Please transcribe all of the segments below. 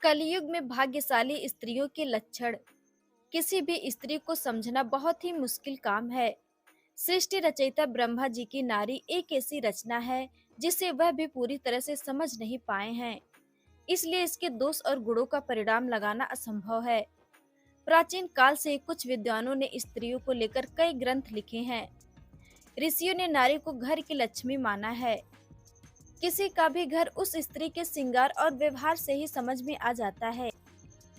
कलयुग में भाग्यशाली स्त्रियों के लक्षण। किसी भी स्त्री को समझना बहुत ही मुश्किल काम है। सृष्टि रचयिता ब्रह्मा जी की नारी एक ऐसी रचना है जिसे वह भी पूरी तरह से समझ नहीं पाए हैं। इसलिए इसके दोष और गुणों का परिणाम लगाना असंभव है। प्राचीन काल से कुछ विद्वानों ने स्त्रियों को लेकर कई ग्रंथ लिखे हैं। ऋषियों ने नारी को घर की लक्ष्मी माना है। किसी का भी घर उस स्त्री के श्रृंगार और व्यवहार से ही समझ में आ जाता है।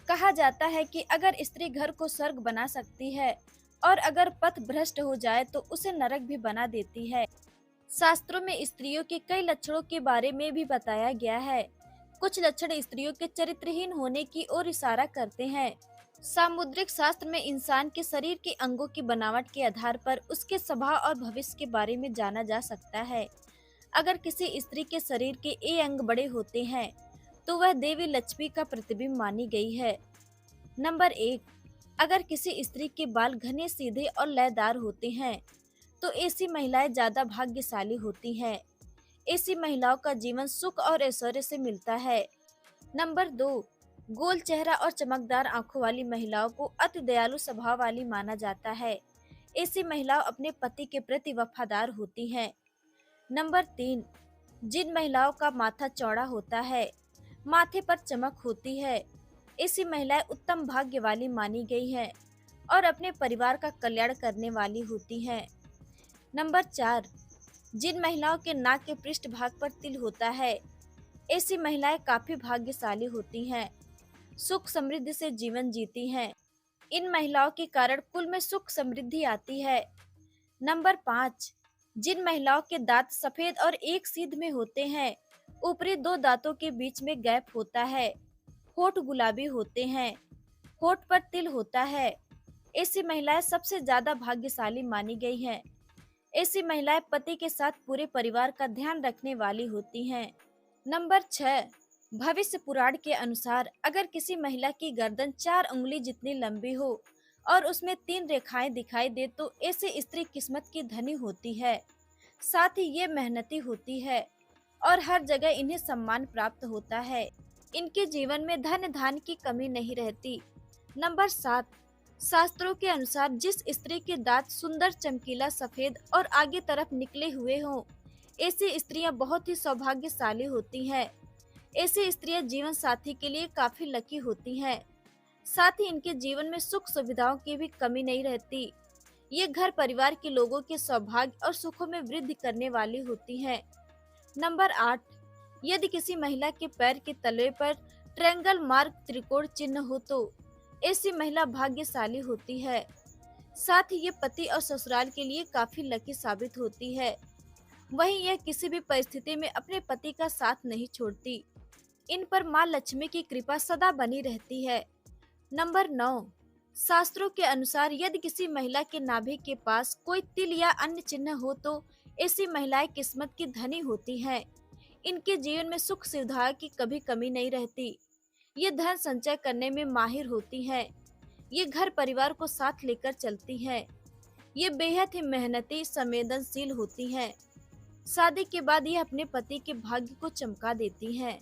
कहा जाता है कि अगर स्त्री घर को स्वर्ग बना सकती है और अगर पथ भ्रष्ट हो जाए तो उसे नरक भी बना देती है। शास्त्रों में स्त्रियों के कई लक्षणों के बारे में भी बताया गया है। कुछ लक्षण स्त्रियों के चरित्रहीन होने की ओर इशारा करते हैं। सामुद्रिक शास्त्र में इंसान के शरीर के अंगों की बनावट के आधार पर उसके स्वभाव और भविष्य के बारे में जाना जा सकता है। अगर किसी स्त्री के शरीर के ये अंग बड़े होते हैं तो वह देवी लक्ष्मी का प्रतिबिंब मानी गई है। नंबर 1, अगर किसी स्त्री के बाल घने सीधे और लयदार होते हैं तो ऐसी महिलाएं ज्यादा भाग्यशाली होती हैं। ऐसी महिलाओं का जीवन सुख और ऐश्वर्य से मिलता है। नंबर 2, गोल चेहरा और चमकदार आंखों वाली महिलाओं को अति दयालु स्वभाव वाली माना जाता है। ऐसी महिलाएं अपने पति के प्रति वफादार होती हैं। नंबर 3, जिन महिलाओं का माथा चौड़ा होता है, माथे पर चमक होती है, ऐसी महिलाएं उत्तम भाग्य वाली मानी गई हैं और अपने परिवार का कल्याण करने वाली होती हैं। नंबर 4, जिन महिलाओं के नाक के पृष्ठ भाग पर तिल होता है, ऐसी महिलाएं काफी भाग्यशाली होती हैं, सुख समृद्धि से जीवन जीती हैं। इन महिलाओं के कारण कुल में सुख समृद्धि आती है। नंबर 5, जिन महिलाओं के दांत सफेद और एक सीध में होते हैं, ऊपरी दो दांतों के बीच में गैप होता है, होठ गुलाबी होते हैं, होठ पर तिल होता है, ऐसी महिलाएं सबसे ज्यादा भाग्यशाली मानी गई हैं। ऐसी महिलाएं पति के साथ पूरे परिवार का ध्यान रखने वाली होती हैं। नंबर 6, भविष्य पुराण के अनुसार अगर किसी महिला की गर्दन 4 उंगली जितनी लंबी हो और उसमें 3 रेखाएं दिखाई दे तो ऐसी स्त्री किस्मत की धनी होती है। साथ ही ये मेहनती होती है और हर जगह इन्हें सम्मान प्राप्त होता है। इनके जीवन में धन धान की कमी नहीं रहती। नंबर 7, शास्त्रों के अनुसार जिस स्त्री के दांत सुंदर चमकीला सफेद और आगे तरफ निकले हुए हों, ऐसी स्त्रियां बहुत ही सौभाग्यशाली होती हैं। ऐसी स्त्रियां जीवन साथी के लिए काफी लकी होती हैं। साथ ही इनके जीवन में सुख सुविधाओं की भी कमी नहीं रहती। ये घर परिवार के लोगों के सौभाग्य और सुखों में वृद्धि करने वाली होती हैं। नंबर 8, यदि किसी महिला के पैर के तलवे पर ट्रायंगल मार्क त्रिकोण चिन्ह हो तो ऐसी महिला भाग्यशाली होती है। साथ ही ये पति और ससुराल के लिए काफी लकी साबित होती है। वहीं यह किसी भी परिस्थिति में अपने पति का साथ नहीं छोड़ती। इन पर माँ लक्ष्मी की कृपा सदा बनी रहती है। नंबर 9, शास्त्रों के अनुसार यदि किसी महिला के नाभि के पास कोई तिल या अन्य चिन्ह हो तो ऐसी महिलाएं किस्मत की धनी होती हैं। इनके जीवन में सुख सुविधा की कभी कमी नहीं रहती। ये धन संचय करने में माहिर होती हैं। ये घर परिवार को साथ लेकर चलती हैं। ये बेहद ही मेहनती संवेदनशील होती हैं। शादी के बाद ये अपने पति के भाग्य को चमका देती हैं।